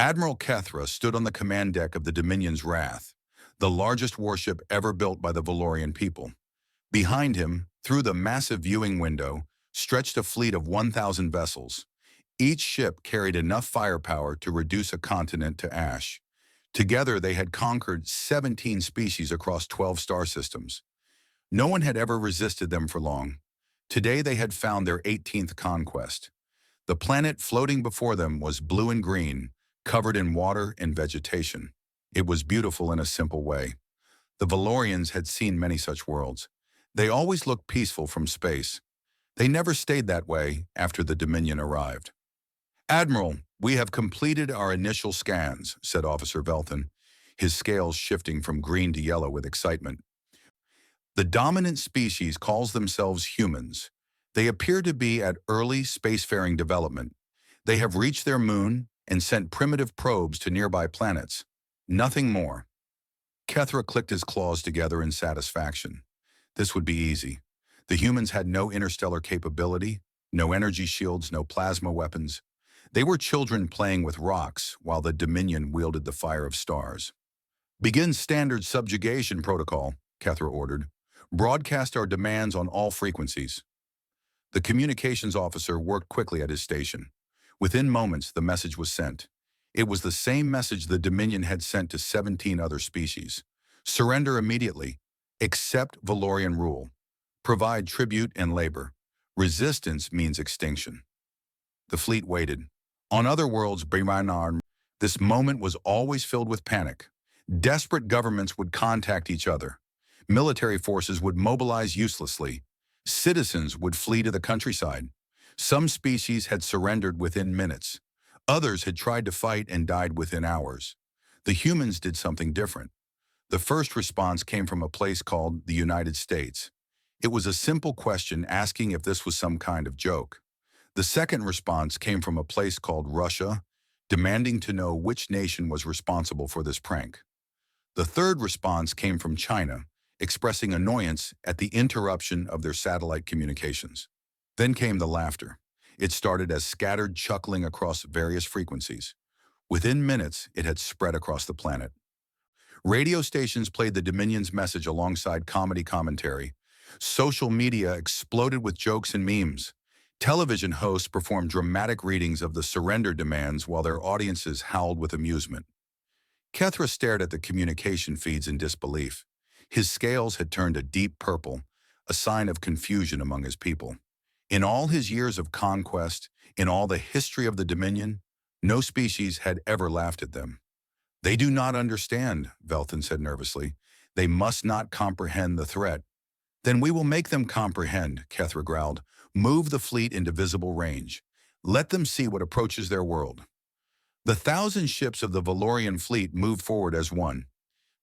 Admiral Kethra stood on the command deck of the Dominion's Wrath, the largest warship ever built by the Valorian people. Behind him, through the massive viewing window, stretched a fleet of 1,000 vessels. Each ship carried enough firepower to reduce a continent to ash. Together, they had conquered 17 species across 12 star systems. No one had ever resisted them for long. Today, they had found their 18th conquest. The planet floating before them was blue and green, covered in water and vegetation. It was beautiful in a simple way. The Valorians had seen many such worlds. They always looked peaceful from space. They never stayed that way after the Dominion arrived. "Admiral, we have completed our initial scans," said Officer Velthan, his scales shifting from green to yellow with excitement. "The dominant species calls themselves humans. They appear to be at early spacefaring development. They have reached their moon and sent primitive probes to nearby planets. Nothing more." Kethra clicked his claws together in satisfaction. This would be easy. The humans had no interstellar capability, no energy shields, no plasma weapons. They were children playing with rocks while the Dominion wielded the fire of stars. "Begin standard subjugation protocol," Kethra ordered. "Broadcast our demands on all frequencies." The communications officer worked quickly at his station. Within moments, the message was sent. It was the same message the Dominion had sent to 17 other species. "Surrender immediately. Accept Valorian rule. Provide tribute and labor. Resistance means extinction." The fleet waited. On other worlds, this moment was always filled with panic. Desperate governments would contact each other. Military forces would mobilize uselessly. Citizens would flee to the countryside. Some species had surrendered within minutes. Others had tried to fight and died within hours. The humans did something different. The first response came from a place called the United States. It was a simple question asking if this was some kind of joke. The second response came from a place called Russia, demanding to know which nation was responsible for this prank. The third response came from China, expressing annoyance at the interruption of their satellite communications. Then came the laughter. It started as scattered chuckling across various frequencies. Within minutes, it had spread across the planet. Radio stations played the Dominion's message alongside comedy commentary. Social media exploded with jokes and memes. Television hosts performed dramatic readings of the surrender demands while their audiences howled with amusement. Kethra stared at the communication feeds in disbelief. His scales had turned a deep purple, a sign of confusion among his people. In all his years of conquest, in all the history of the Dominion, no species had ever laughed at them. "They do not understand," Velthan said nervously. "They must not comprehend the threat." "Then we will make them comprehend," Kethra growled. "Move the fleet into visible range. Let them see what approaches their world." The 1,000 ships of the Valorian fleet moved forward as one.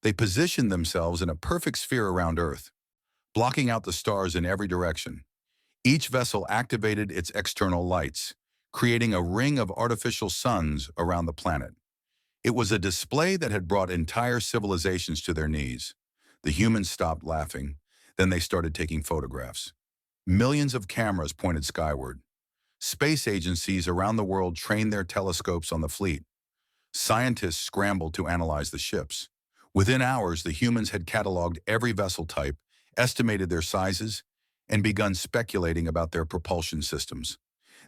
They positioned themselves in a perfect sphere around Earth, blocking out the stars in every direction. Each vessel activated its external lights, creating a ring of artificial suns around the planet. It was a display that had brought entire civilizations to their knees. The humans stopped laughing. Then they started taking photographs. Millions of cameras pointed skyward. Space agencies around the world trained their telescopes on the fleet. Scientists scrambled to analyze the ships. Within hours, the humans had cataloged every vessel type, estimated their sizes, and begun speculating about their propulsion systems.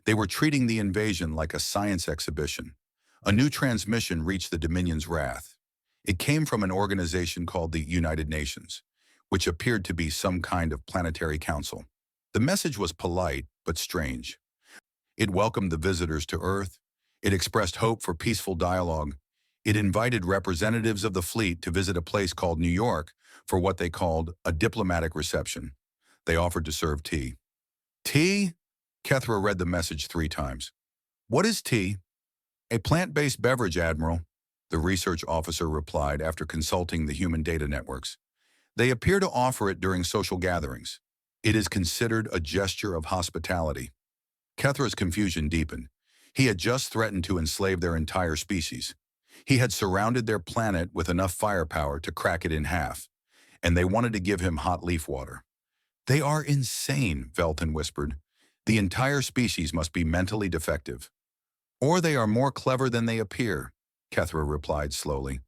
They were treating the invasion like a science exhibition. A new transmission reached the Dominion's Wrath. It came from an organization called the United Nations, which appeared to be some kind of planetary council. The message was polite, but strange. It welcomed the visitors to Earth. It expressed hope for peaceful dialogue. It invited representatives of the fleet to visit a place called New York for what they called a diplomatic reception. They offered to serve tea. "Tea?" Kethra read the message 3 times. "What is tea?" "A plant-based beverage, Admiral," the research officer replied after consulting the human data networks. "They appear to offer it during social gatherings. It is considered a gesture of hospitality." Kethra's confusion deepened. He had just threatened to enslave their entire species. He had surrounded their planet with enough firepower to crack it in half, and they wanted to give him hot leaf water. "They are insane," Velthan whispered. "The entire species must be mentally defective. Or they are more clever than they appear." Kethra replied slowly.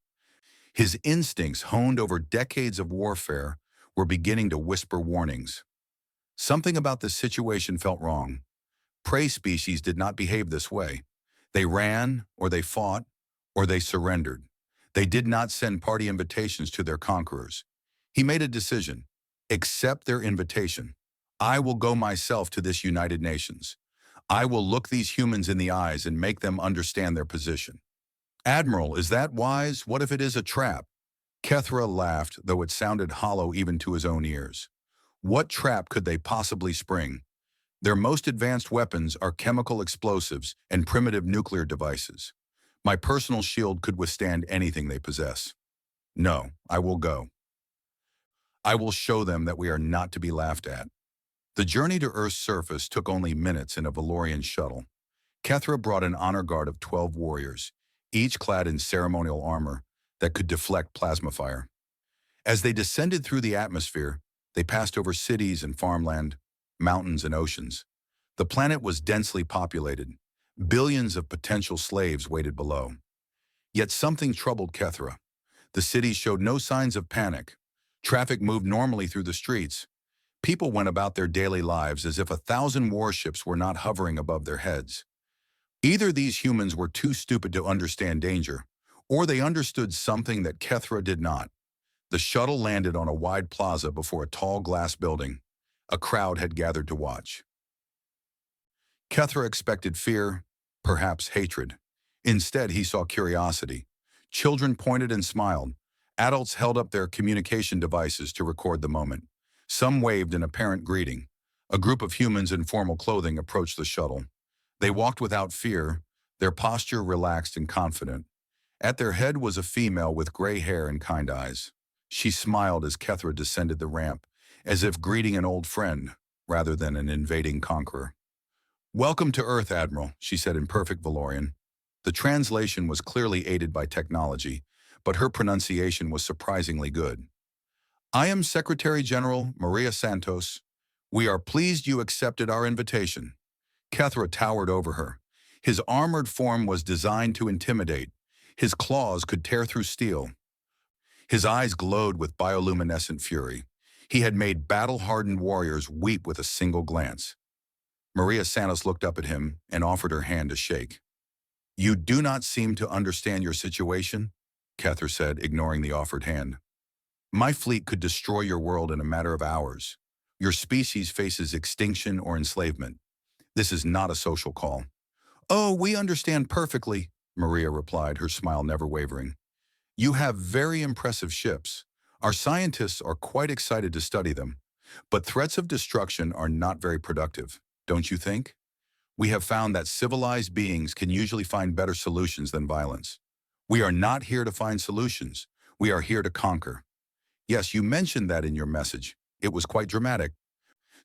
His instincts, honed over decades of warfare, were beginning to whisper warnings. Something about this situation felt wrong. Prey species did not behave this way. They ran, or they fought, or they surrendered. They did not send party invitations to their conquerors. He made a decision. Accept their invitation. I will go myself to this United Nations. I will look these humans in the eyes and make them understand their position. Admiral, is that wise? What if it is a trap? Kethra laughed, though it sounded hollow even to his own ears. What trap could they possibly spring? Their most advanced weapons are chemical explosives and primitive nuclear devices. My personal shield could withstand anything they possess. No, I will go. I will show them that we are not to be laughed at. The journey to Earth's surface took only minutes in a Valorian shuttle. Kethra brought an honor guard of 12 warriors, each clad in ceremonial armor that could deflect plasma fire. As they descended through the atmosphere, they passed over cities and farmland, mountains and oceans. The planet was densely populated. Billions of potential slaves waited below. Yet something troubled Kethra. The cities showed no signs of panic. Traffic moved normally through the streets. People went about their daily lives as if 1,000 warships were not hovering above their heads. Either these humans were too stupid to understand danger, or they understood something that Kethra did not. The shuttle landed on a wide plaza before a tall glass building. A crowd had gathered to watch. Kethra expected fear, perhaps hatred. Instead, he saw curiosity. Children pointed and smiled. Adults held up their communication devices to record the moment. Some waved in apparent greeting. A group of humans in formal clothing approached the shuttle. They walked without fear, their posture relaxed and confident. At their head was a female with gray hair and kind eyes. She smiled as Kethra descended the ramp, as if greeting an old friend rather than an invading conqueror. "Welcome to Earth, Admiral," she said in perfect Valorian. The translation was clearly aided by technology, but her pronunciation was surprisingly good. "I am Secretary General Maria Santos. We are pleased you accepted our invitation." Kethra towered over her. His armored form was designed to intimidate. His claws could tear through steel. His eyes glowed with bioluminescent fury. He had made battle-hardened warriors weep with a single glance. Maria Santos looked up at him and offered her hand to shake. "You do not seem to understand your situation," Kethra said, ignoring the offered hand. "My fleet could destroy your world in a matter of hours. Your species faces extinction or enslavement. This is not a social call." "Oh, we understand perfectly," Maria replied, her smile never wavering. "You have very impressive ships. Our scientists are quite excited to study them. But threats of destruction are not very productive, don't you think? We have found that civilized beings can usually find better solutions than violence. We are not here to find solutions. We are here to conquer." "Yes, you mentioned that in your message. It was quite dramatic.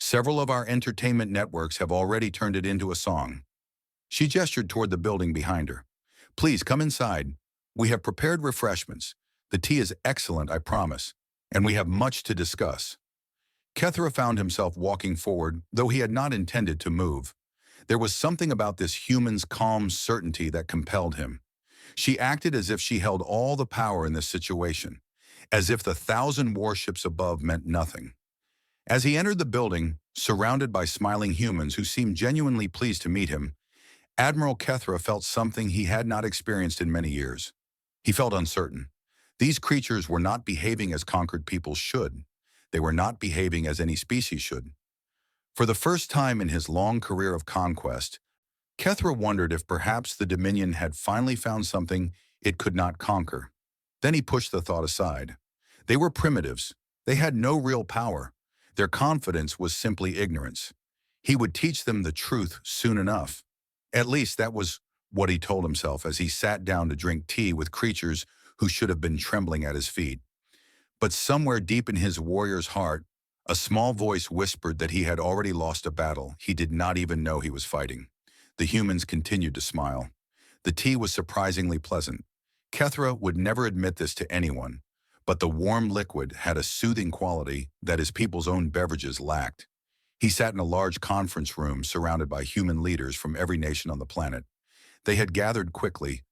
Several of our entertainment networks have already turned it into a song." She gestured toward the building behind her. "Please come inside. We have prepared refreshments. The tea is excellent, I promise, and we have much to discuss." Kethra found himself walking forward, though he had not intended to move. There was something about this human's calm certainty that compelled him. She acted as if she held all the power in this situation, as if the 1,000 warships above meant nothing. As he entered the building, surrounded by smiling humans who seemed genuinely pleased to meet him, Admiral Kethra felt something he had not experienced in many years. He felt uncertain. These creatures were not behaving as conquered peoples should. They were not behaving as any species should. For the first time in his long career of conquest, Kethra wondered if perhaps the Dominion had finally found something it could not conquer. Then he pushed the thought aside. They were primitives. They had no real power. Their confidence was simply ignorance. He would teach them the truth soon enough. At least that was what he told himself as he sat down to drink tea with creatures who should have been trembling at his feet. But somewhere deep in his warrior's heart, a small voice whispered that he had already lost a battle he did not even know he was fighting. The humans continued to smile. The tea was surprisingly pleasant. Kethra would never admit this to anyone, but the warm liquid had a soothing quality that his people's own beverages lacked. He sat in a large conference room surrounded by human leaders from every nation on the planet. They had gathered quickly,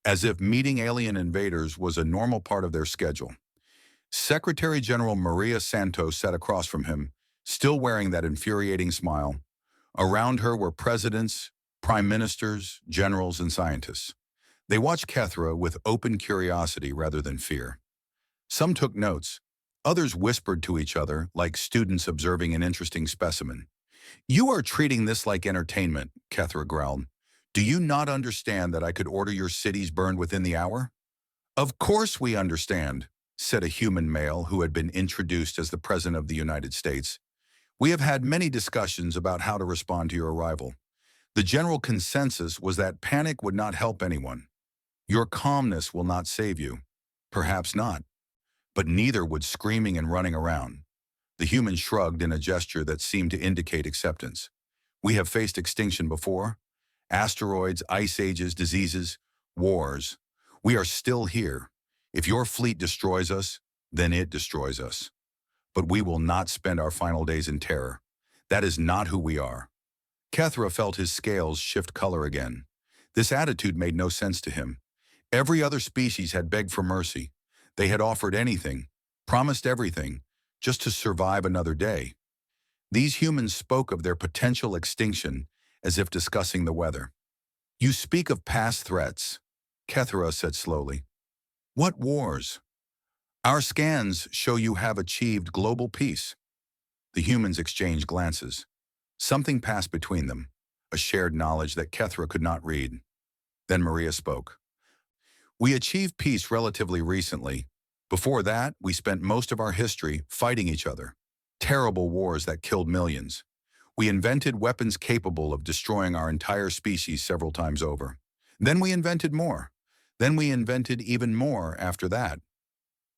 as if meeting alien invaders was a normal part of their schedule. Secretary General Maria Santos sat across from him, still wearing that infuriating smile. Around her were presidents, prime ministers, generals, and scientists. They watched Kethra with open curiosity rather than fear. Some took notes. Others whispered to each other like students observing an interesting specimen. "You are treating this like entertainment," Kethra growled. "Do you not understand that I could order your cities burned within the hour?" "Of course we understand," said a human male who had been introduced as the President of the United States. "We have had many discussions about how to respond to your arrival. The general consensus was that panic would not help anyone. Your calmness will not save you. Perhaps not. But neither would screaming and running around." The human shrugged in a gesture that seemed to indicate acceptance. "We have faced extinction before. Asteroids, ice ages, diseases, wars. We are still here. If your fleet destroys us, then it destroys us. But we will not spend our final days in terror. That is not who we are." Kethra felt his scales shift color again. This attitude made no sense to him. Every other species had begged for mercy. They had offered anything, promised everything, just to survive another day. These humans spoke of their potential extinction as if discussing the weather. "You speak of past threats," Kethra said slowly. "What wars? Our scans show you have achieved global peace." The humans exchanged glances. Something passed between them, a shared knowledge that Kethra could not read. Then Maria spoke. "We achieved peace relatively recently. Before that, we spent most of our history fighting each other. Terrible wars that killed millions. We invented weapons capable of destroying our entire species several times over. Then we invented more. Then we invented even more after that.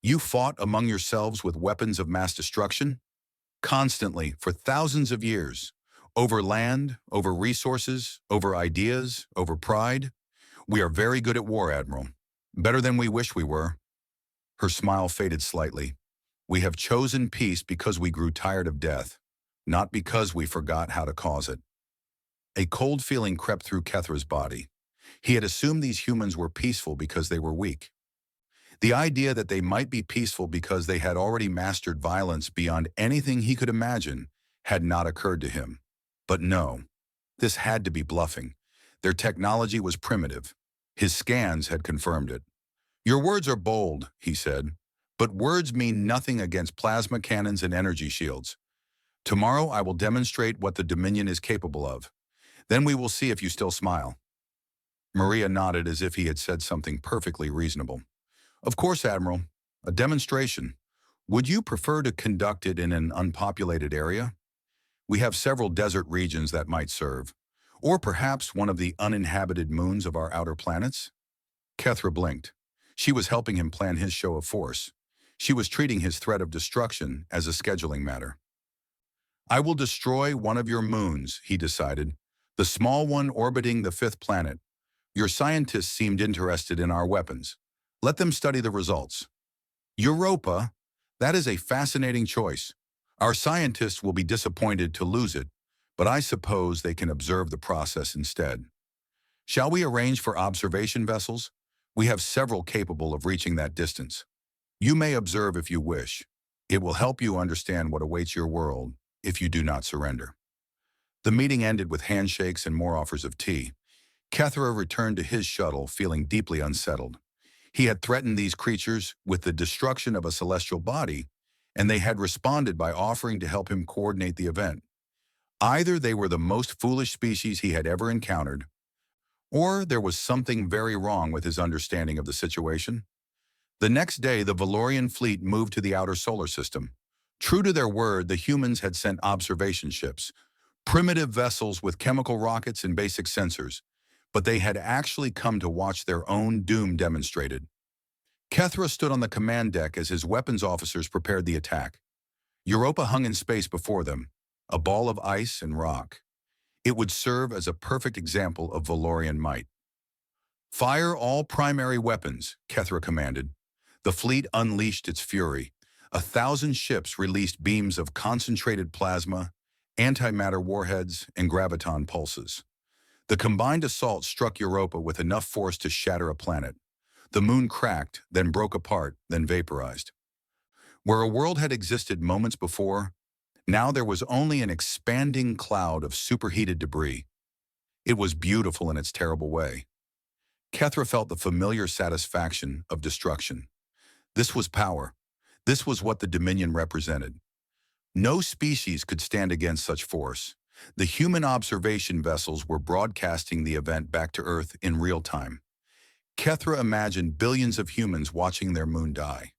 You fought among yourselves with weapons of mass destruction? Constantly, for thousands of years. Over land, over resources, over ideas, over pride. We are very good at war, Admiral. Better than we wish we were." Her smile faded slightly. "We have chosen peace because we grew tired of death, not because we forgot how to cause it." A cold feeling crept through Kethra's body. He had assumed these humans were peaceful because they were weak. The idea that they might be peaceful because they had already mastered violence beyond anything he could imagine had not occurred to him. But no, this had to be bluffing. Their technology was primitive. His scans had confirmed it. "Your words are bold," he said, "but words mean nothing against plasma cannons and energy shields. Tomorrow I will demonstrate what the Dominion is capable of. Then we will see if you still smile." Maria nodded as if he had said something perfectly reasonable. "Of course, Admiral. A demonstration. Would you prefer to conduct it in an unpopulated area? We have several desert regions that might serve. Or perhaps one of the uninhabited moons of our outer planets?" Kethra blinked. She was helping him plan his show of force. She was treating his threat of destruction as a scheduling matter. "I will destroy one of your moons," he decided, "the small one orbiting the fifth planet. Your scientists seemed interested in our weapons. Let them study the results." "Europa? That is a fascinating choice. Our scientists will be disappointed to lose it, but I suppose they can observe the process instead. Shall we arrange for observation vessels? We have several capable of reaching that distance. You may observe if you wish. It will help you understand what awaits your world if you do not surrender." The meeting ended with handshakes and more offers of tea. Kethra returned to his shuttle feeling deeply unsettled. He had threatened these creatures with the destruction of a celestial body, and they had responded by offering to help him coordinate the event. Either they were the most foolish species he had ever encountered, or there was something very wrong with his understanding of the situation. The next day, the Valorian fleet moved to the outer solar system. True to their word, the humans had sent observation ships, primitive vessels with chemical rockets and basic sensors, but they had actually come to watch their own doom demonstrated. Kethra stood on the command deck as his weapons officers prepared the attack. Europa hung in space before them, a ball of ice and rock. It would serve as a perfect example of Valorian might. "Fire all primary weapons," Kethra commanded. The fleet unleashed its fury. 1,000 ships released beams of concentrated plasma, antimatter warheads, and graviton pulses. The combined assault struck Europa with enough force to shatter a planet. The moon cracked, then broke apart, then vaporized. Where a world had existed moments before, now there was only an expanding cloud of superheated debris. It was beautiful in its terrible way. Kethra felt the familiar satisfaction of destruction. This was power. This was what the Dominion represented. No species could stand against such force. The human observation vessels were broadcasting the event back to Earth in real time. Kethra imagined billions of humans watching their moon die.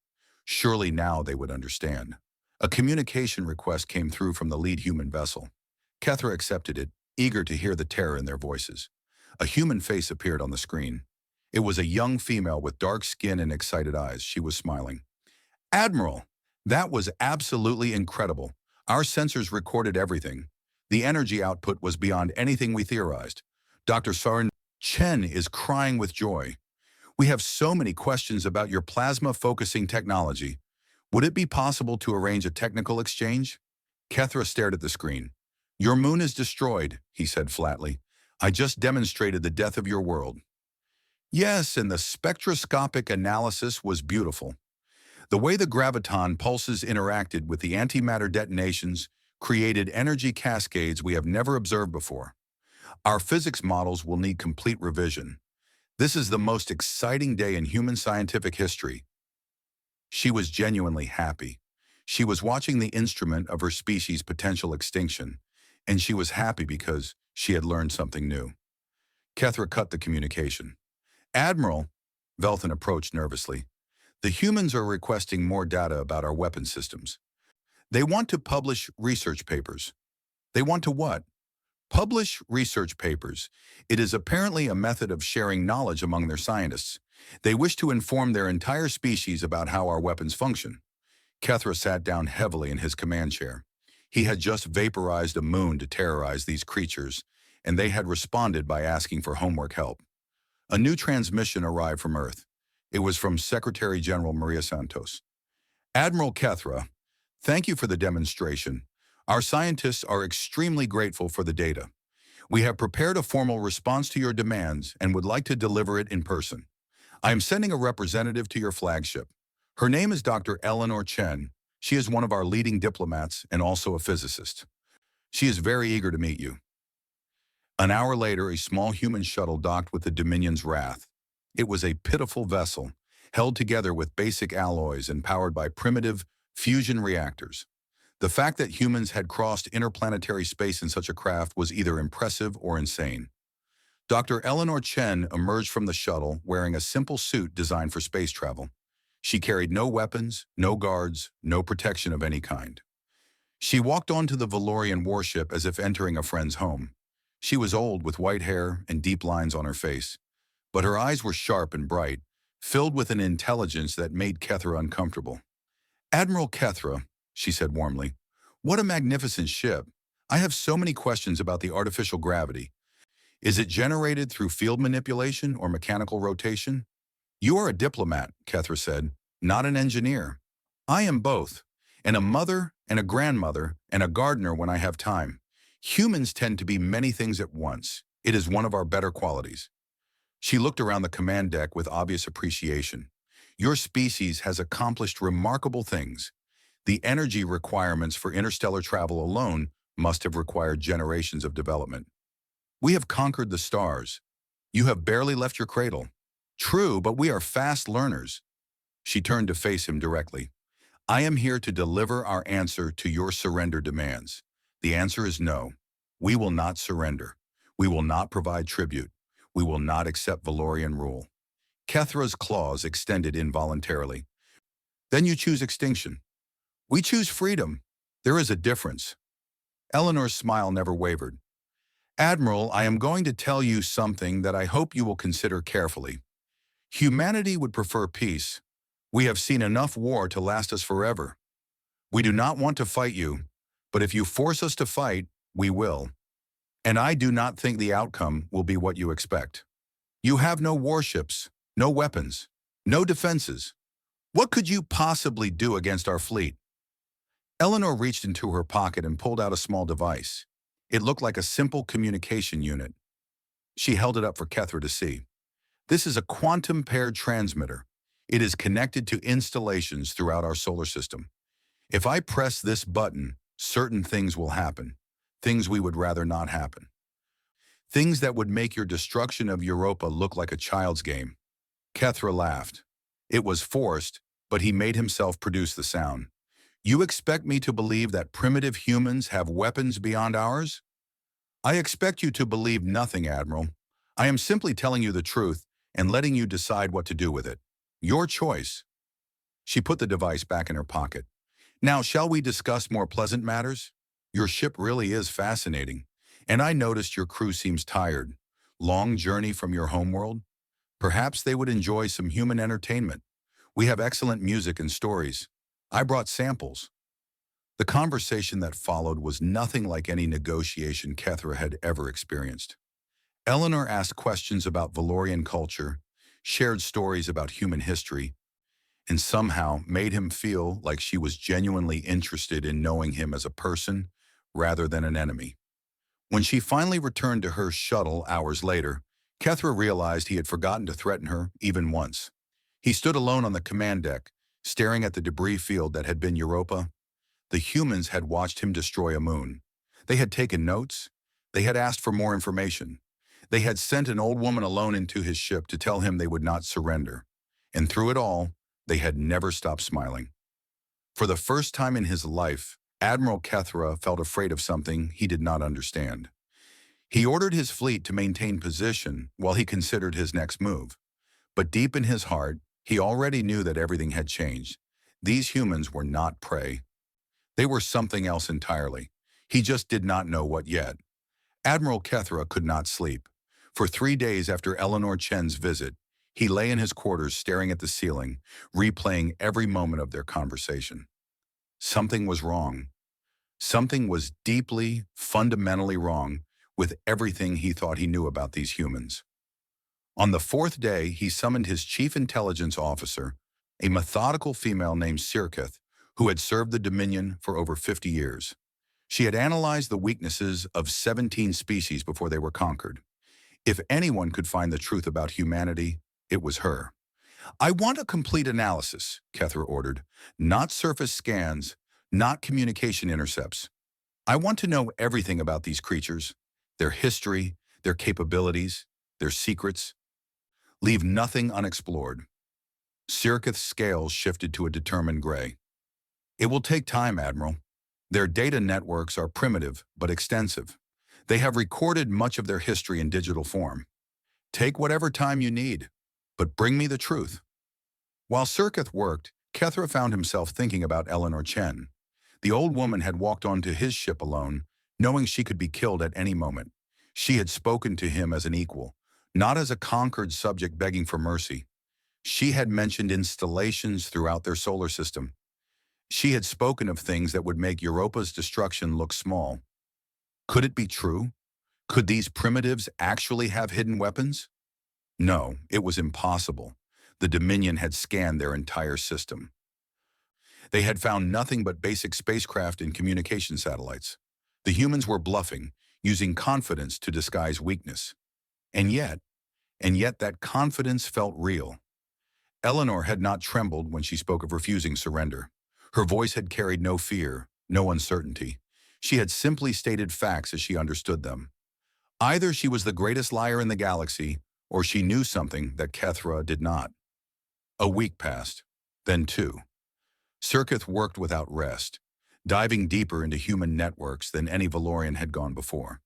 Surely now they would understand. A communication request came through from the lead human vessel. Kethra accepted it, eager to hear the terror in their voices. A human face appeared on the screen. It was a young female with dark skin and excited eyes. She was smiling. "Admiral, that was absolutely incredible. Our sensors recorded everything. The energy output was beyond anything we theorized. Dr. Sarin Chen is crying with joy. We have so many questions about your plasma focusing technology. Would it be possible to arrange a technical exchange?" Kethra stared at the screen. "Your moon is destroyed," he said flatly. "I just demonstrated the death of your world." Yes, and the spectroscopic analysis was beautiful. The way the graviton pulses interacted with the antimatter detonations created energy cascades we have never observed before. Our physics models will need complete revision. This is the most exciting day in human scientific history. She was genuinely happy. She was watching the instrument of her species' potential extinction, and she was happy because she had learned something new. Kethra cut the communication. "Admiral," Velthan approached nervously, "the humans are requesting more data about our weapon systems. They want to publish research papers." "They want to what?" "Publish research papers. It is apparently a method of sharing knowledge among their scientists. They wish to inform their entire species about how our weapons function." Kethra sat down heavily in his command chair. He had just vaporized a moon to terrorize these creatures, and they had responded by asking for homework help. A new transmission arrived from Earth. It was from Secretary General Maria Santos. "Admiral Kethra, thank you for the demonstration. Our scientists are extremely grateful for the data. We have prepared a formal response to your demands and would like to deliver it in person. I am sending a representative to your flagship. Her name is Dr. Eleanor Chen. She is one of our leading diplomats and also a physicist. She is very eager to meet you." An hour later, a small human shuttle docked with the Dominion's Wrath. It was a pitiful vessel, held together with basic alloys and powered by primitive fusion reactors. The fact that humans had crossed interplanetary space in such a craft was either impressive or insane. Dr. Eleanor Chen emerged from the shuttle wearing a simple suit designed for space travel. She carried no weapons, no guards, no protection of any kind. She walked onto the Valorian warship as if entering a friend's home. She was old with white hair and deep lines on her face, but her eyes were sharp and bright, filled with an intelligence that made Kethra uncomfortable. "Admiral Kethra," she said warmly, "what a magnificent ship. I have so many questions about the artificial gravity. Is it generated through field manipulation or mechanical rotation?" "You are a diplomat," Kethra said, "not an engineer. I am both, and a mother and a grandmother and a gardener when I have time. Humans tend to be many things at once. It is one of our better qualities." She looked around the command deck with obvious appreciation. "Your species has accomplished remarkable things. The energy requirements for interstellar travel alone must have required generations of development. We have conquered the stars. You have barely left your cradle. True, but we are fast learners." She turned to face him directly. "I am here to deliver our answer to your surrender demands. The answer is no. We will not surrender. We will not provide tribute. We will not accept Valorian rule." Kethra's claws extended involuntarily. "Then you choose extinction." "We choose freedom. There is a difference." Eleanor's smile never wavered. "Admiral, I am going to tell you something that I hope you will consider carefully. Humanity would prefer peace. We have seen enough war to last us forever. We do not want to fight you, but if you force us to fight, we will. And I do not think the outcome will be what you expect. You have no warships, no weapons, no defenses. What could you possibly do against our fleet?" Eleanor reached into her pocket and pulled out a small device. It looked like a simple communication unit. She held it up for Kethra to see. This is a quantum-paired transmitter. It is connected to installations throughout our solar system. If I press this button, certain things will happen. Things we would rather not happen. Things that would make your destruction of Europa look like a child's game. Kethra laughed. It was forced, but he made himself produce the sound. You expect me to believe that primitive humans have weapons beyond ours? I expect you to believe nothing, Admiral. I am simply telling you the truth and letting you decide what to do with it. Your choice. She put the device back in her pocket. Now, shall we discuss more pleasant matters? Your ship really is fascinating, and I noticed your crew seems tired. Long journey from your homeworld? Perhaps they would enjoy some human entertainment. We have excellent music and stories. I brought samples. The conversation that followed was nothing like any negotiation Kethra had ever experienced. Eleanor asked questions about Valorian culture, shared stories about human history, and somehow made him feel like she was genuinely interested in knowing him as a person rather than an enemy. When she finally returned to her shuttle hours later, Kethra realized he had forgotten to threaten her even once. He stood alone on the command deck, staring at the debris field that had been Europa. The humans had watched him destroy a moon. They had taken notes. They had asked for more information. They had sent an old woman alone into his ship to tell him they would not surrender. And through it all, they had never stopped smiling. For the first time in his life, Admiral Kethra felt afraid of something he did not understand. He ordered his fleet to maintain position while he considered his next move. But deep in his heart, he already knew that everything had changed. These humans were not prey. They were something else entirely. He just did not know what yet. Admiral Kethra could not sleep. For 3 days after Eleanor Chen's visit, he lay in his quarters staring at the ceiling, replaying every moment of their conversation. Something was wrong. Something was deeply, fundamentally wrong with everything he thought he knew about these humans. On the 4th day, he summoned his chief intelligence officer, a methodical female named Sirketh, who had served the Dominion for over 50 years. She had analyzed the weaknesses of 17 species before they were conquered. If anyone could find the truth about humanity, it was her. I want a complete analysis, Kethra ordered. Not surface scans, not communication intercepts. I want to know everything about these creatures, their history, their capabilities, their secrets. Leave nothing unexplored. Sirketh's scales shifted to a determined gray. It will take time, Admiral. Their data networks are primitive but extensive. They have recorded much of their history in digital form. Take whatever time you need, but bring me the truth. While Sirketh worked, Kethra found himself thinking about Eleanor Chen. The old woman had walked onto his ship alone, knowing she could be killed at any moment. She had spoken to him as an equal, not as a conquered subject begging for mercy. She had mentioned installations throughout their solar system. She had spoken of things that would make Europa's destruction look small. Could it be true? Could these primitives actually have hidden weapons? No, it was impossible. The Dominion had scanned their entire system. They had found nothing but basic spacecraft and communication satellites. The humans were bluffing, using confidence to disguise weakness. And yet that confidence felt real. Eleanor had not trembled when she spoke of refusing surrender. Her voice had carried no fear, no uncertainty. She had simply stated facts as she understood them. Either she was the greatest liar in the galaxy, or she knew something that Kethra did not. A week passed, then 2. Sirketh worked without rest, diving deeper into human networks than any Valorian had gone before.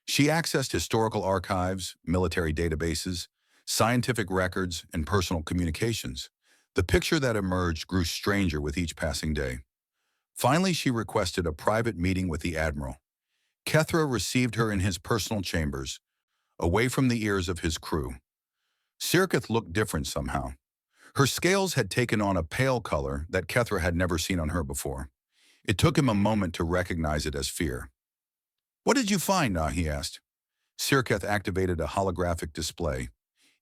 She accessed historical archives, military databases, scientific records, and personal communications. The picture that emerged grew stranger with each passing day. Finally, she requested a private meeting with the Admiral. Kethra received her in his personal chambers, away from the ears of his crew. Sirketh looked different somehow. Her scales had taken on a pale color that Kethra had never seen on her before. It took him a moment to recognize it as fear. "What did you find, he asked. Sirketh activated a holographic display.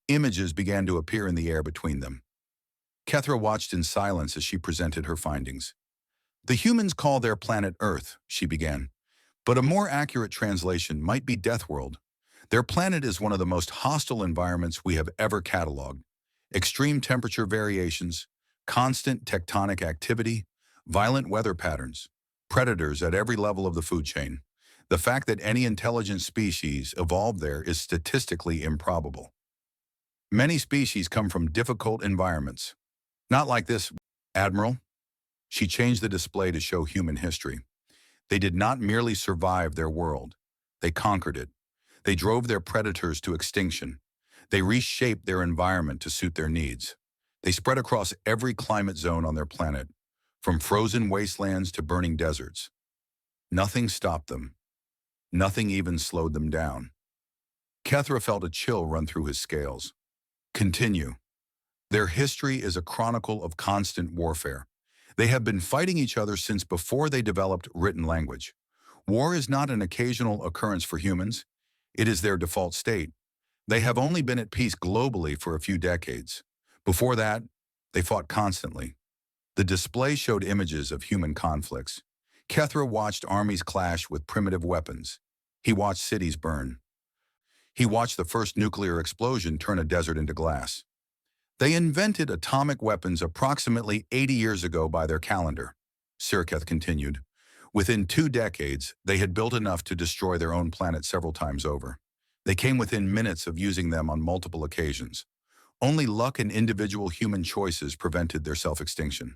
Images began to appear in the air between them. Kethra watched in silence as she presented her findings. "The humans call their planet Earth," she began, "but a more accurate translation might be Deathworld. Their planet is one of the most hostile environments we have ever cataloged. Extreme temperature variations, constant tectonic activity, violent weather patterns, predators at every level of the food chain. The fact that any intelligent species evolved there is statistically improbable. Many species come from difficult environments. Not like this, Admiral. She changed the display to show human history. They did not merely survive their world. They conquered it. They drove their predators to extinction. They reshaped their environment to suit their needs. They spread across every climate zone on their planet, from frozen wastelands to burning deserts. Nothing stopped them. Nothing even slowed them down. Kethra felt a chill run through his scales. Continue. Their history is a chronicle of constant warfare. They have been fighting each other since before they developed written language. War is not an occasional occurrence for humans. It is their default state. They have only been at peace globally for a few decades. Before that, they fought constantly. The display showed images of human conflicts. Kethra watched armies clash with primitive weapons. He watched cities burn. He watched the first nuclear explosion turn a desert into glass. They invented atomic weapons approximately 80 years ago by their calendar, Sirketh continued. Within 2 decades, they had built enough to destroy their own planet several times over. They came within minutes of using them on multiple occasions. Only luck and individual human choices prevented their self-extinction.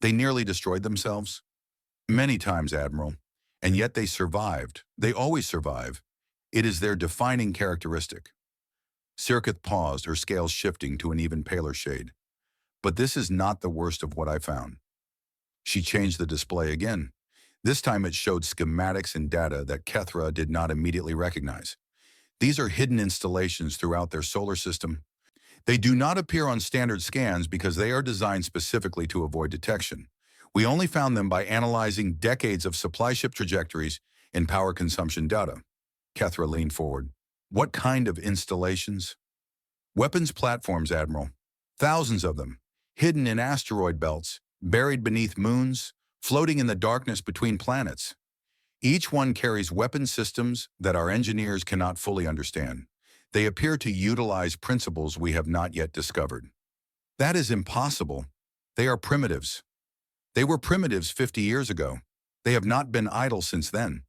They nearly destroyed themselves? Many times, Admiral. And yet they survived. They always survive. It is their defining characteristic. Sirketh paused, her scales shifting to an even paler shade. But this is not the worst of what I found. She changed the display again. This time it showed schematics and data that Kethra did not immediately recognize. These are hidden installations throughout their solar system. They do not appear on standard scans because they are designed specifically to avoid detection. We only found them by analyzing decades of supply ship trajectories and power consumption data. Kethra leaned forward. What kind of installations? Weapons platforms, Admiral. Thousands of them, hidden in asteroid belts, buried beneath moons, floating in the darkness between planets. Each one carries weapon systems that our engineers cannot fully understand. They appear to utilize principles we have not yet discovered. That is impossible. They are primitives. They were primitives 50 years ago. They have not been idle since then.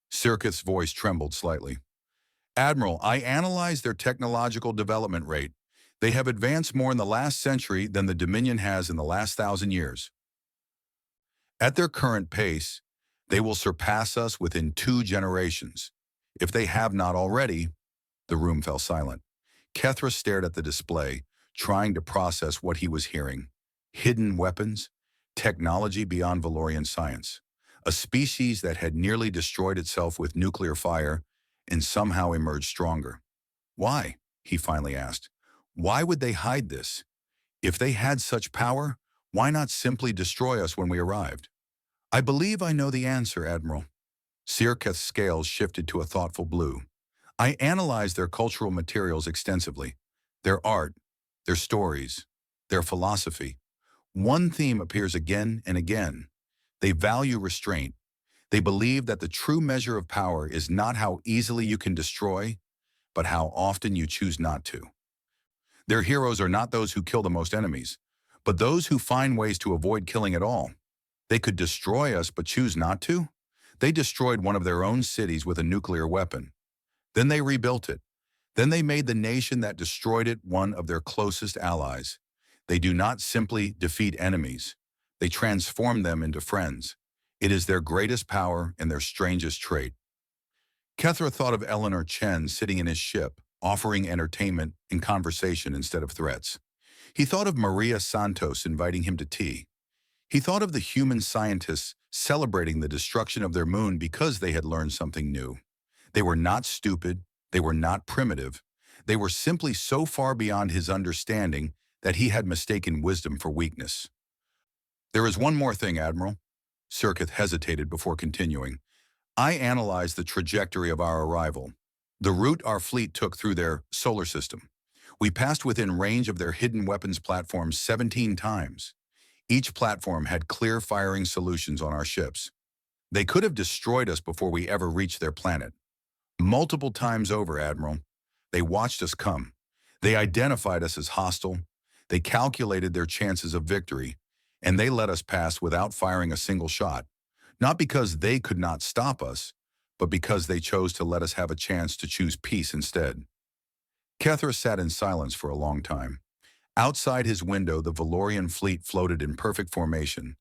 Sirketh's voice trembled slightly. Admiral, I analyzed their technological development rate. They have advanced more in the last century than the Dominion has in the last 1,000 years. At their current pace, they will surpass us within 2 generations. If they have not already, the room fell silent. Kethra stared at the display, trying to process what he was hearing. Hidden weapons, technology beyond Valorian science, a species that had nearly destroyed itself with nuclear fire and somehow emerged stronger. Why? He finally asked. Why would they hide this? If they had such power, why not simply destroy us when we arrived? I believe I know the answer, Admiral. Sirketh's scales shifted to a thoughtful blue. I analyzed their cultural materials extensively. Their art, their stories, their philosophy. One theme appears again and again. They value restraint. They believe that the true measure of power is not how easily you can destroy, but how often you choose not to. Their heroes are not those who kill the most enemies, but those who find ways to avoid killing at all. They could destroy us but choose not to? They destroyed one of their own cities with a nuclear weapon. Then they rebuilt it. Then they made the nation that destroyed it one of their closest allies. They do not simply defeat enemies. They transform them into friends. It is their greatest power and their strangest trait. Kethra thought of Eleanor Chen sitting in his ship, offering entertainment and conversation instead of threats. He thought of Maria Santos inviting him to tea. He thought of the human scientists celebrating the destruction of their moon because they had learned something new. They were not stupid. They were not primitive. They were simply so far beyond his understanding that he had mistaken wisdom for weakness. There is one more thing, Admiral. Sirketh hesitated before continuing. I analyzed the trajectory of our arrival, the route our fleet took through their solar system. We passed within range of their hidden weapons platforms 17 times. Each platform had clear firing solutions on our ships. They could have destroyed us before we ever reached their planet. Multiple times over, Admiral. They watched us come. They identified us as hostile. They calculated their chances of victory, and they let us pass without firing a single shot. Not because they could not stop us, but because they chose to let us have a chance to choose peace instead. Kethra sat in silence for a long time. Outside his window, the Valorian fleet floated in perfect formation,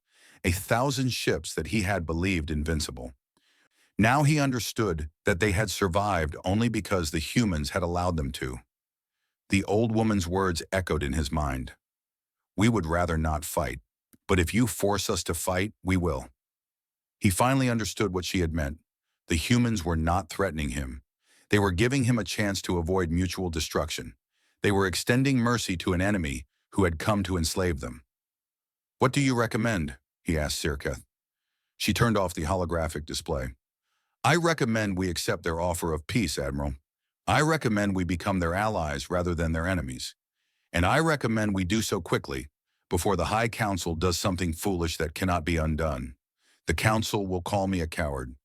1,000 ships that he had believed invincible. Now he understood that they had survived only because the humans had allowed them to. The old woman's words echoed in his mind. We would rather not fight, but if you force us to fight, we will. He finally understood what she had meant. The humans were not threatening him. They were giving him a chance to avoid mutual destruction. They were extending mercy to an enemy who had come to enslave them. What do you recommend? He asked Sirketh. She turned off the holographic display. I recommend we accept their offer of peace, Admiral. I recommend we become their allies rather than their enemies. And I recommend we do so quickly, before the High Council does something foolish that cannot be undone. The Council will call me a coward.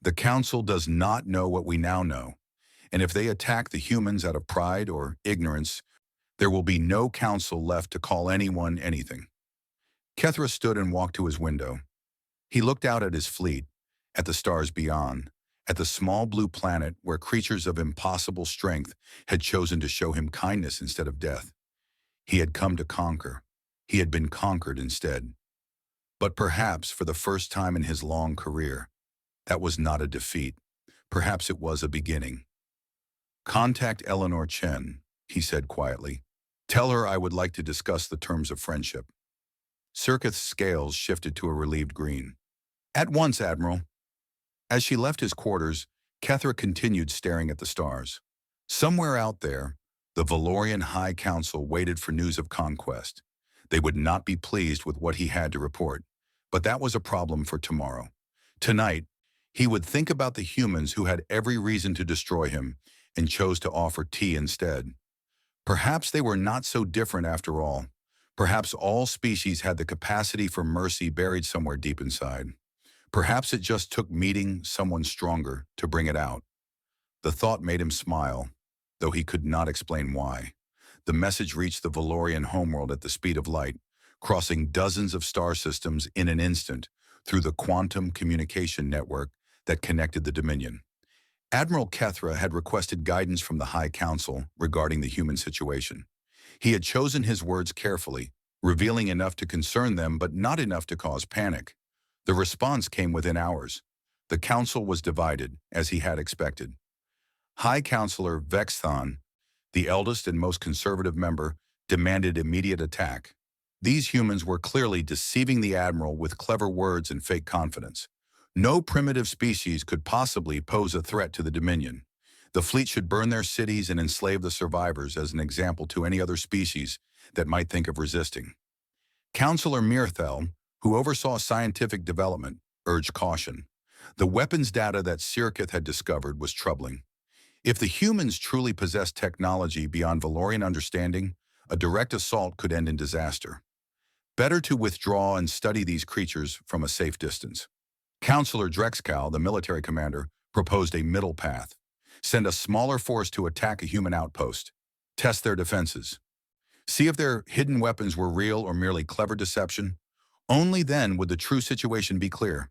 The Council does not know what we now know. And if they attack the humans out of pride or ignorance, there will be no Council left to call anyone anything. Kethra stood and walked to his window. He looked out at his fleet, at the stars beyond, at the small blue planet where creatures of impossible strength had chosen to show him kindness instead of death. He had come to conquer. He had been conquered instead. But perhaps for the first time in his long career, that was not a defeat. Perhaps it was a beginning. Contact Eleanor Chen, he said quietly. Tell her I would like to discuss the terms of friendship. Sirketh's scales shifted to a relieved green. At once, Admiral. As she left his quarters, Kethra continued staring at the stars. Somewhere out there, the Valorian High Council waited for news of conquest. They would not be pleased with what he had to report, but that was a problem for tomorrow. Tonight, he would think about the humans who had every reason to destroy him and chose to offer tea instead. Perhaps they were not so different after all. Perhaps all species had the capacity for mercy buried somewhere deep inside. Perhaps it just took meeting someone stronger to bring it out. The thought made him smile, though he could not explain why. The message reached the Valorian homeworld at the speed of light, crossing dozens of star systems in an instant through the quantum communication network that connected the Dominion. Admiral Kethra had requested guidance from the High Council regarding the human situation. He had chosen his words carefully, revealing enough to concern them but not enough to cause panic. The response came within hours. The council was divided, as he had expected. High Counselor Vexthon, the eldest and most conservative member, demanded immediate attack. These humans were clearly deceiving the Admiral with clever words and fake confidence. No primitive species could possibly pose a threat to the Dominion. The fleet should burn their cities and enslave the survivors as an example to any other species that might think of resisting. Counselor Mirthel, who oversaw scientific development, urged caution. The weapons data that Sirketh had discovered was troubling. If the humans truly possessed technology beyond Valorian understanding, a direct assault could end in disaster. Better to withdraw and study these creatures from a safe distance. Counselor Drexcal, the military commander, proposed a middle path. Send a smaller force to attack a human outpost. Test their defenses. See if their hidden weapons were real or merely clever deception. Only then would the true situation be clear.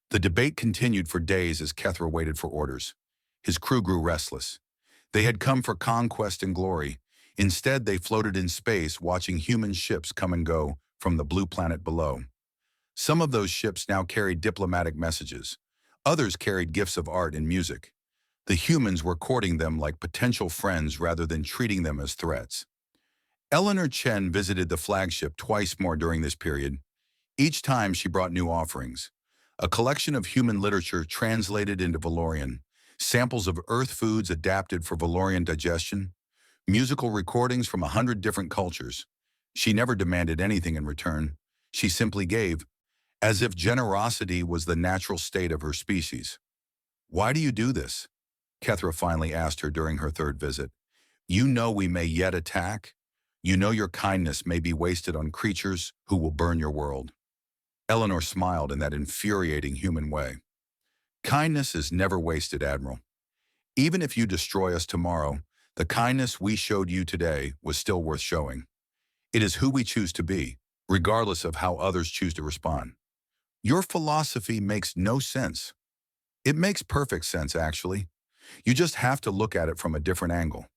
The debate continued for days as Kethra waited for orders. His crew grew restless. They had come for conquest and glory. Instead, they floated in space, watching human ships come and go from the blue planet below. Some of those ships now carried diplomatic messages. Others carried gifts of art and music. The humans were courting them like potential friends rather than treating them as threats. Eleanor Chen visited the flagship twice more during this period. Each time she brought new offerings. A collection of human literature translated into Valorian, samples of Earth foods adapted for Valorian digestion, musical recordings from 100 different cultures. She never demanded anything in return. She simply gave, as if generosity was the natural state of her species. Why do you do this? Kethra finally asked her during her third visit. You know we may yet attack. You know your kindness may be wasted on creatures who will burn your world. Eleanor smiled in that infuriating human way. Kindness is never wasted, Admiral. Even if you destroy us tomorrow, the kindness we showed you today was still worth showing. It is who we choose to be, regardless of how others choose to respond. Your philosophy makes no sense. It makes perfect sense, actually. You just have to look at it from a different angle.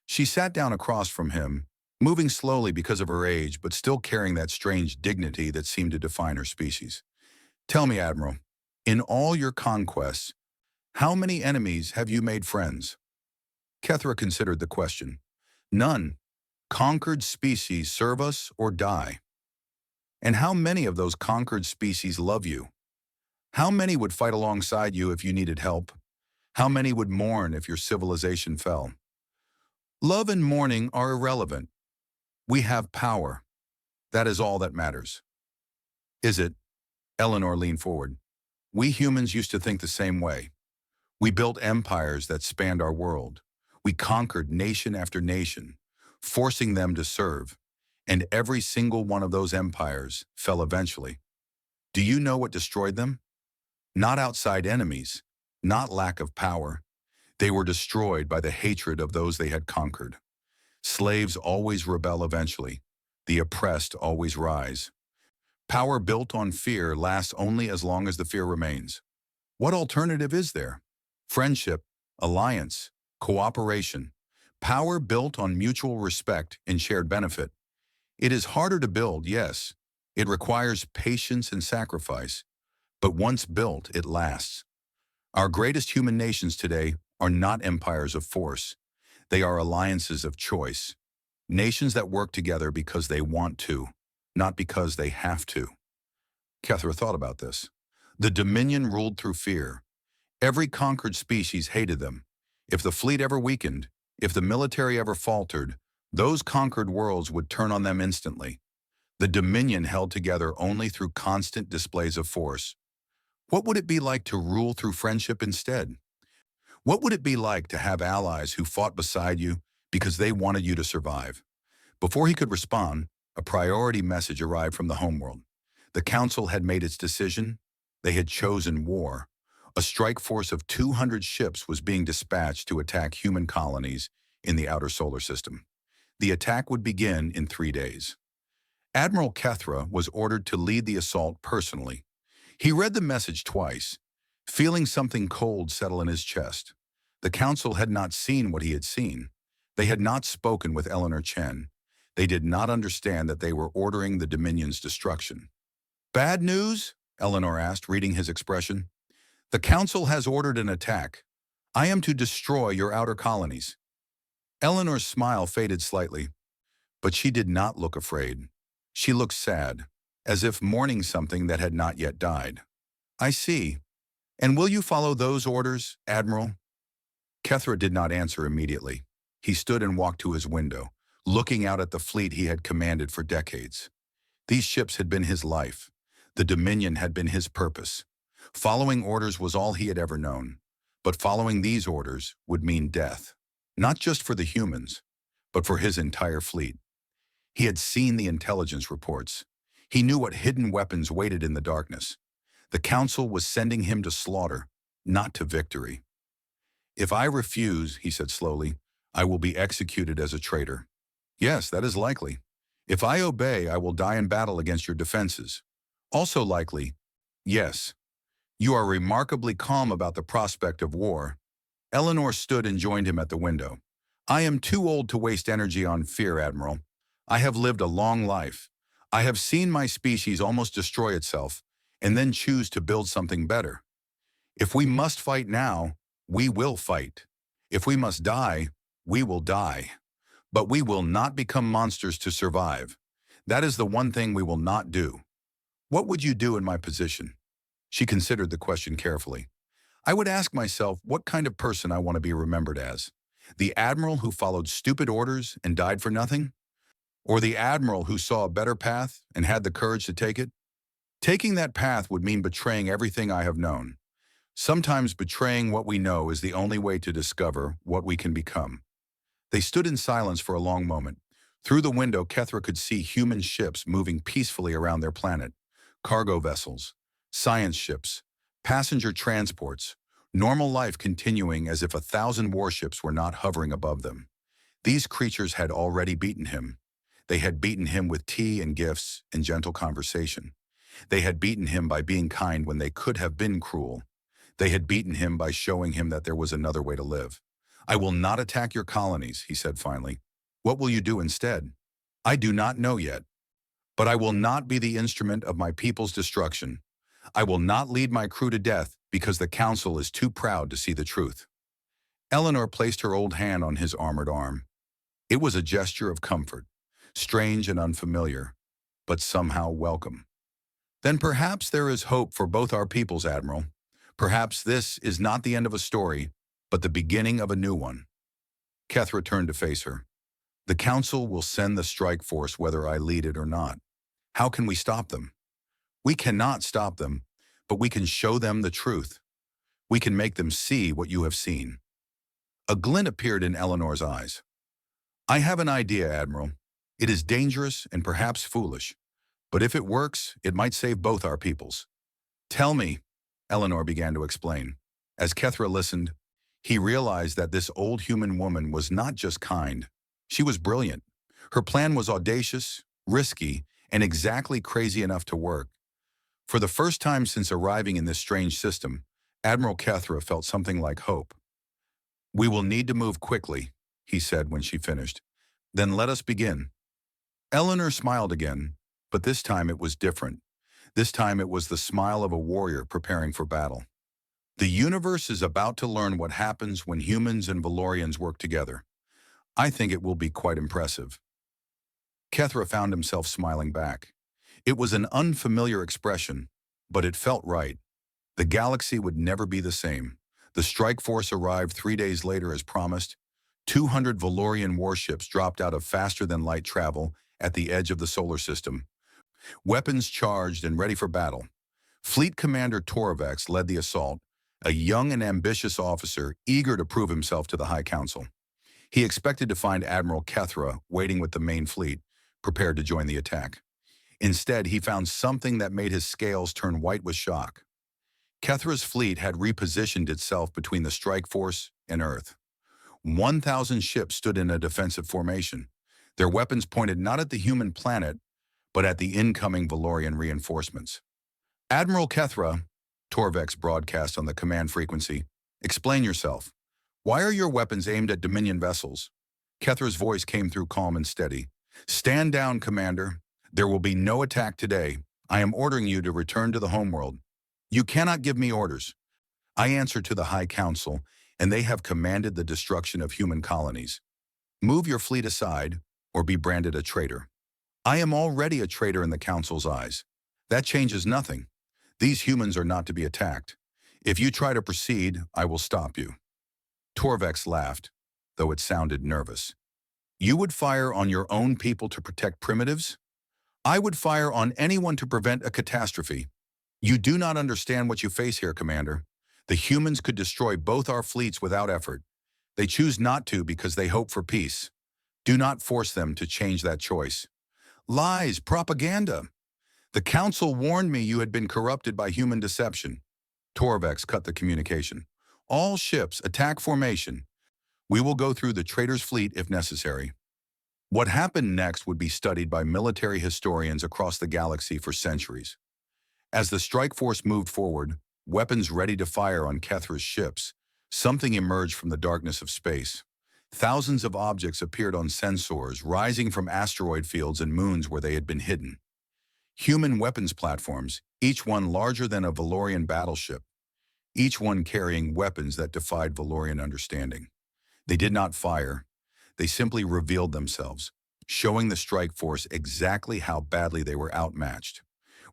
She sat down across from him, moving slowly because of her age, but still carrying that strange dignity that seemed to define her species. Tell me, Admiral, in all your conquests, how many enemies have you made friends? Kethra considered the question. None. Conquered species serve us or die. And how many of those conquered species love you? How many would fight alongside you if you needed help? How many would mourn if your civilization fell? Love and mourning are irrelevant. We have power. That is all that matters. Is it? Eleanor leaned forward. We humans used to think the same way. We built empires that spanned our world. We conquered nation after nation, forcing them to serve. And every single one of those empires fell eventually. Do you know what destroyed them? Not outside enemies, not lack of power. They were destroyed by the hatred of those they had conquered. Slaves always rebel eventually. The oppressed always rise. Power built on fear lasts only as long as the fear remains. What alternative is there? Friendship, alliance, cooperation. Power built on mutual respect and shared benefit. It is harder to build, yes. It requires patience and sacrifice. But once built, it lasts. Our greatest human nations today are not empires of force. They are alliances of choice. Nations that work together because they want to, not because they have to. Kethra thought about this. The Dominion ruled through fear. Every conquered species hated them. If the fleet ever weakened, if the military ever faltered, those conquered worlds would turn on them instantly. The Dominion held together only through constant displays of force. What would it be like to rule through friendship instead? What would it be like to have allies who fought beside you because they wanted you to survive? Before he could respond, a priority message arrived from the homeworld. The Council had made its decision. They had chosen war. A strike force of 200 ships was being dispatched to attack human colonies in the outer solar system. The attack would begin in 3 days. Admiral Kethra was ordered to lead the assault personally. He read the message twice, feeling something cold settle in his chest. The Council had not seen what he had seen. They had not spoken with Eleanor Chen. They did not understand that they were ordering the Dominion's destruction. Bad news? Eleanor asked, reading his expression. The Council has ordered an attack. I am to destroy your outer colonies. Eleanor's smile faded slightly, but she did not look afraid. She looked sad, as if mourning something that had not yet died. I see. And will you follow those orders, Admiral? Kethra did not answer immediately. He stood and walked to his window, looking out at the fleet he had commanded for decades. These ships had been his life. The Dominion had been his purpose. Following orders was all he had ever known. But following these orders would mean death. Not just for the humans, but for his entire fleet. He had seen the intelligence reports. He knew what hidden weapons waited in the darkness. The Council was sending him to slaughter, not to victory. If I refuse, he said slowly, I will be executed as a traitor. Yes, that is likely. If I obey, I will die in battle against your defenses. Also likely, yes. You are remarkably calm about the prospect of war. Eleanor stood and joined him at the window. I am too old to waste energy on fear, Admiral. I have lived a long life. I have seen my species almost destroy itself and then choose to build something better. If we must fight now, we will fight. If we must die, we will die. But we will not become monsters to survive. That is the one thing we will not do. What would you do in my position? She considered the question carefully. I would ask myself what kind of person I want to be remembered as. The admiral who followed stupid orders and died for nothing? Or the admiral who saw a better path and had the courage to take it? Taking that path would mean betraying everything I have known. Sometimes betraying what we know is the only way to discover what we can become. They stood in silence for a long moment. Through the window, Kethra could see human ships moving peacefully around their planet. Cargo vessels, science ships, passenger transports, normal life continuing as if 1,000 warships were not hovering above them. These creatures had already beaten him. They had beaten him with tea and gifts and gentle conversation. They had beaten him by being kind when they could have been cruel. They had beaten him by showing him that there was another way to live. "I will not attack your colonies," he said finally. "What will you do instead?" "I do not know yet. But I will not be the instrument of my people's destruction. I will not lead my crew to death because the council is too proud to see the truth." Eleanor placed her old hand on his armored arm. It was a gesture of comfort, strange and unfamiliar, but somehow welcome. "Then perhaps there is hope for both our peoples, Admiral. Perhaps this is not the end of a story, but the beginning of a new one." Kethra turned to face her. "The Council will send the strike force whether I lead it or not. How can we stop them?" "We cannot stop them, but we can show them the truth. We can make them see what you have seen." A glint appeared in Eleanor's eyes. "I have an idea, Admiral. It is dangerous and perhaps foolish, but if it works, it might save both our peoples." "Tell me," Eleanor began to explain. As Kethra listened, he realized that this old human woman was not just kind. She was brilliant. Her plan was audacious, risky, and exactly crazy enough to work. For the first time since arriving in this strange system, Admiral Kethra felt something like hope. "We will need to move quickly," he said when she finished. "Then let us begin." Eleanor smiled again, but this time it was different. This time it was the smile of a warrior preparing for battle. "The universe is about to learn what happens when humans and Valorians work together. I think it will be quite impressive." Kethra found himself smiling back. It was an unfamiliar expression, but it felt right. The galaxy would never be the same. The strike force arrived 3 days later as promised. 200 Valorian warships dropped out of faster-than-light travel at the edge of the solar system. Weapons charged and ready for battle. Fleet Commander Torvex led the assault, a young and ambitious officer eager to prove himself to the High Council. He expected to find Admiral Kethra waiting with the main fleet, prepared to join the attack. Instead, he found something that made his scales turn white with shock. Kethra's fleet had repositioned itself between the strike force and Earth. 1,000 ships stood in a defensive formation, their weapons pointed not at the human planet, but at the incoming Valorian reinforcements. "Admiral Kethra," Torvex broadcast on the command frequency, "explain yourself. Why are your weapons aimed at Dominion vessels?" Kethra's voice came through calm and steady. "Stand down, Commander. There will be no attack today. I am ordering you to return to the homeworld." "You cannot give me orders. I answer to the High Council, and they have commanded the destruction of human colonies. Move your fleet aside, or be branded a traitor." "I am already a traitor in the Council's eyes. That changes nothing. These humans are not to be attacked. If you try to proceed, I will stop you." Torvex laughed, though it sounded nervous. "You would fire on your own people to protect primitives? I would fire on anyone to prevent a catastrophe. You do not understand what you face here, Commander. The humans could destroy both our fleets without effort. They choose not to because they hope for peace. Do not force them to change that choice." "Lies, propaganda. The Council warned me you had been corrupted by human deception." Torvex cut the communication. "All ships, attack formation. We will go through the traitor's fleet if necessary." What happened next would be studied by military historians across the galaxy for centuries. As the strike force moved forward, weapons ready to fire on Kethra's ships, something emerged from the darkness of space. Thousands of objects appeared on sensors, rising from asteroid fields and moons where they had been hidden. Human weapons platforms, each one larger than a Valorian battleship, each one carrying weapons that defied Valorian understanding. They did not fire. They simply revealed themselves, showing the strike force exactly how badly they were outmatched.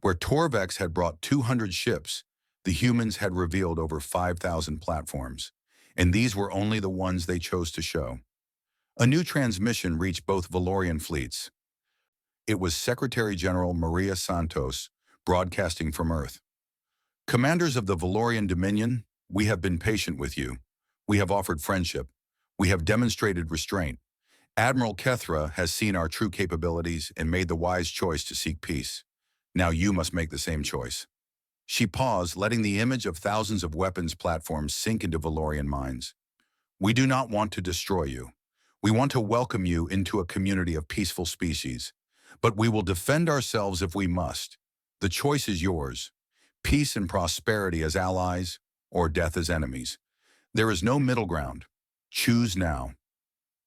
Where Torvex had brought 200 ships, the humans had revealed over 5,000 platforms, and these were only the ones they chose to show. A new transmission reached both Valorian fleets. It was Secretary General Maria Santos broadcasting from Earth. "Commanders of the Valorian Dominion, we have been patient with you. We have offered friendship. We have demonstrated restraint. Admiral Kethra has seen our true capabilities and made the wise choice to seek peace. Now you must make the same choice." She paused, letting the image of thousands of weapons platforms sink into Valorian minds. We do not want to destroy you. We want to welcome you into a community of peaceful species. But we will defend ourselves if we must. The choice is yours. Peace and prosperity as allies, or death as enemies. There is no middle ground. Choose now.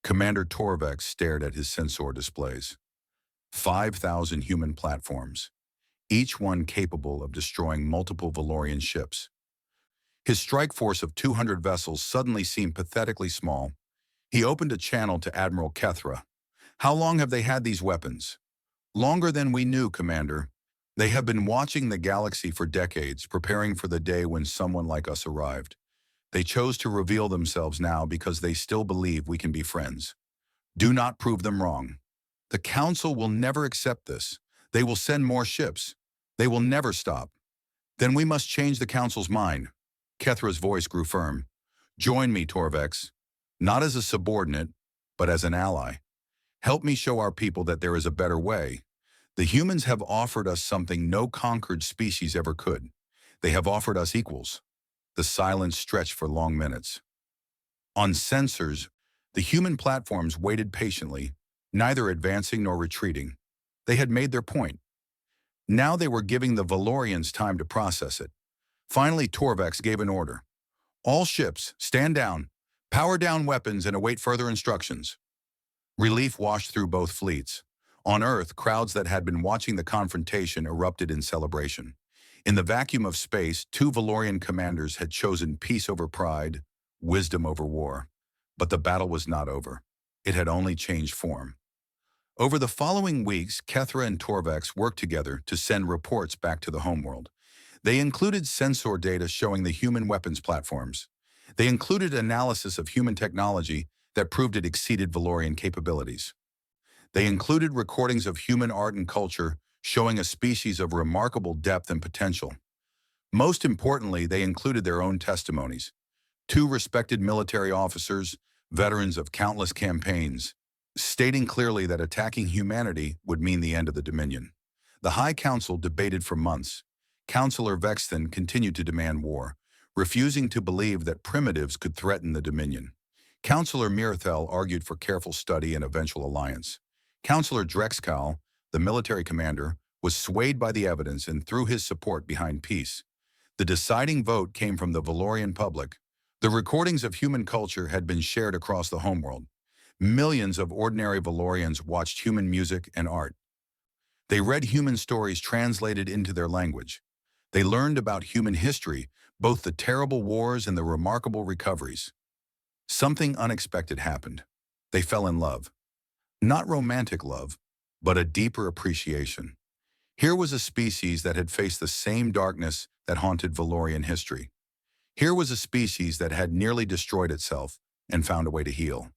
Commander Torvex stared at his sensor displays. 5,000 human platforms, each one capable of destroying multiple Valorian ships. His strike force of 200 vessels suddenly seemed pathetically small. He opened a channel to Admiral Kethra. How long have they had these weapons? Longer than we knew, Commander. They have been watching the galaxy for decades, preparing for the day when someone like us arrived. They chose to reveal themselves now because they still believe we can be friends. Do not prove them wrong. The Council will never accept this. They will send more ships. They will never stop. Then we must change the Council's mind. Kethra's voice grew firm. Join me, Torvex. Not as a subordinate, but as an ally. Help me show our people that there is a better way. The humans have offered us something no conquered species ever could. They have offered us equals. The silence stretched for long minutes. On sensors, the human platforms waited patiently, neither advancing nor retreating. They had made their point. Now they were giving the Valorians time to process it. Finally, Torvex gave an order. All ships, stand down, power down weapons and await further instructions. Relief washed through both fleets. On Earth, crowds that had been watching the confrontation erupted in celebration. In the vacuum of space, two Valorian commanders had chosen peace over pride, wisdom over war. But the battle was not over. It had only changed form. Over the following weeks, Kethra and Torvex worked together to send reports back to the homeworld. They included sensor data showing the human weapons platforms. They included analysis of human technology that proved it exceeded Valorian capabilities. They included recordings of human art and culture showing a species of remarkable depth and potential. Most importantly, they included their own testimonies. Two respected military officers, veterans of countless campaigns, stating clearly that attacking humanity would mean the end of the Dominion. The High Council debated for months. Councillor Vexthan continued to demand war, refusing to believe that primitives could threaten the Dominion. Councillor Mirthel argued for careful study and eventual alliance. Councillor Drexcal, the military commander, was swayed by the evidence and threw his support behind peace. The deciding vote came from the Valorian public. The recordings of human culture had been shared across the homeworld. Millions of ordinary Valorians watched human music and art. They read human stories translated into their language. They learned about human history, both the terrible wars and the remarkable recoveries. Something unexpected happened. They fell in love. Not romantic love, but a deeper appreciation. Here was a species that had faced the same darkness that haunted Valorian history. Here was a species that had nearly destroyed itself and found a way to heal.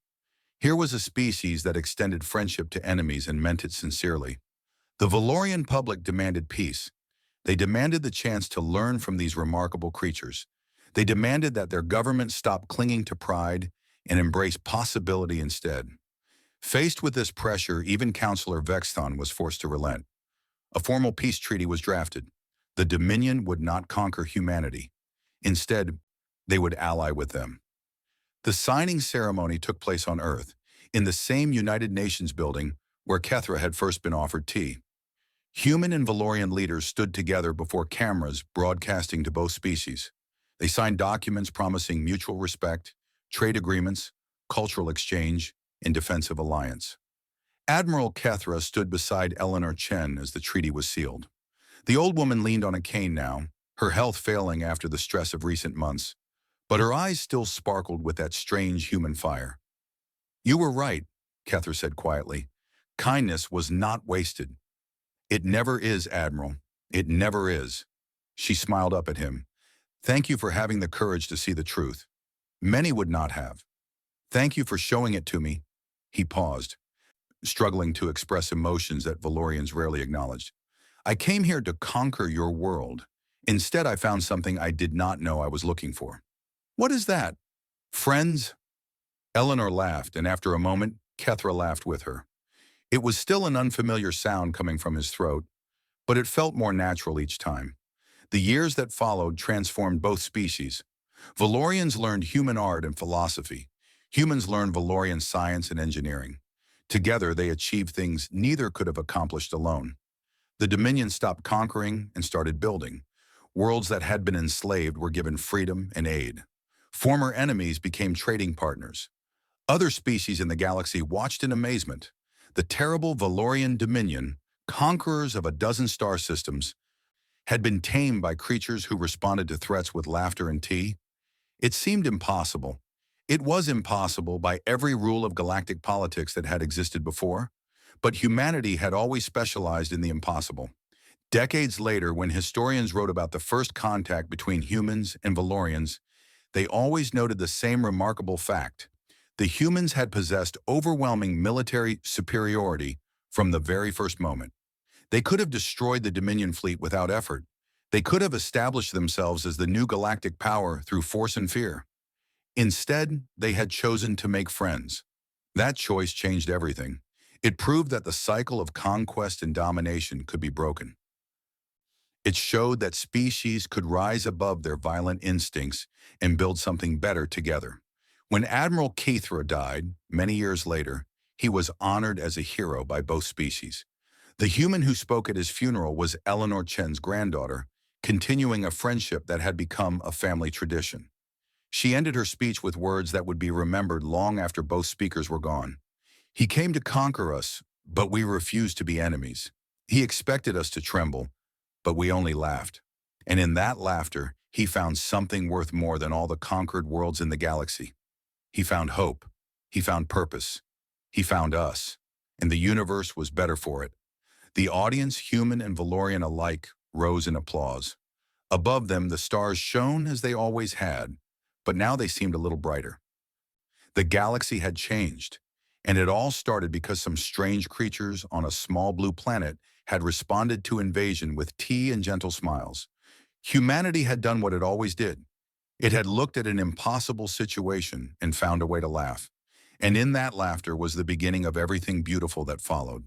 Here was a species that extended friendship to enemies and meant it sincerely. The Valorian public demanded peace. They demanded the chance to learn from these remarkable creatures. They demanded that their government stop clinging to pride and embrace possibility instead. Faced with this pressure, even Councillor Vexthon was forced to relent. A formal peace treaty was drafted. The Dominion would not conquer humanity. Instead, they would ally with them. The signing ceremony took place on Earth, in the same United Nations building where Kethra had first been offered tea. Human and Valorian leaders stood together before cameras broadcasting to both species. They signed documents promising mutual respect, trade agreements, cultural exchange, and defensive alliance. Admiral Kethra stood beside Eleanor Chen as the treaty was sealed. The old woman leaned on a cane now, her health failing after the stress of recent months, but her eyes still sparkled with that strange human fire. You were right, Kethra said quietly. Kindness was not wasted. It never is, Admiral. It never is. She smiled up at him. Thank you for having the courage to see the truth. Many would not have. Thank you for showing it to me. He paused, struggling to express emotions that Valorians rarely acknowledged. I came here to conquer your world. Instead, I found something I did not know I was looking for. What is that? Friends? Eleanor laughed, and after a moment, Kethra laughed with her. It was still an unfamiliar sound coming from his throat, but it felt more natural each time. The years that followed transformed both species. Valorians learned human art and philosophy. Humans learned Valorian science and engineering. Together, they achieved things neither could have accomplished alone. The Dominion stopped conquering and started building. Worlds that had been enslaved were given freedom and aid. Former enemies became trading partners. Other species in the galaxy watched in amazement. The terrible Valorian Dominion, conquerors of a dozen star systems, had been tamed by creatures who responded to threats with laughter and tea. It seemed impossible. It was impossible by every rule of galactic politics that had existed before, but humanity had always specialized in the impossible. Decades later, when historians wrote about the first contact between humans and Valorians, they always noted the same remarkable fact. The humans had possessed overwhelming military superiority from the very first moment. They could have destroyed the Dominion fleet without effort. They could have established themselves as the new galactic power through force and fear. Instead, they had chosen to make friends. That choice changed everything. It proved that the cycle of conquest and domination could be broken. It showed that species could rise above their violent instincts and build something better together. When Admiral Kethra died, many years later, he was honored as a hero by both species. The human who spoke at his funeral was Eleanor Chen's granddaughter, continuing a friendship that had become a family tradition. She ended her speech with words that would be remembered long after both speakers were gone. He came to conquer us, but we refused to be enemies. He expected us to tremble, but we only laughed. And in that laughter, he found something worth more than all the conquered worlds in the galaxy. He found hope. He found purpose. He found us. And the universe was better for it. The audience, human and Valorian alike, rose in applause. Above them, the stars shone as they always had, but now they seemed a little brighter. The galaxy had changed, and it all started because some strange creatures on a small blue planet had responded to invasion with tea and gentle smiles. Humanity had done what it always did. It had looked at an impossible situation and found a way to laugh. And in that laughter was the beginning of everything beautiful that followed.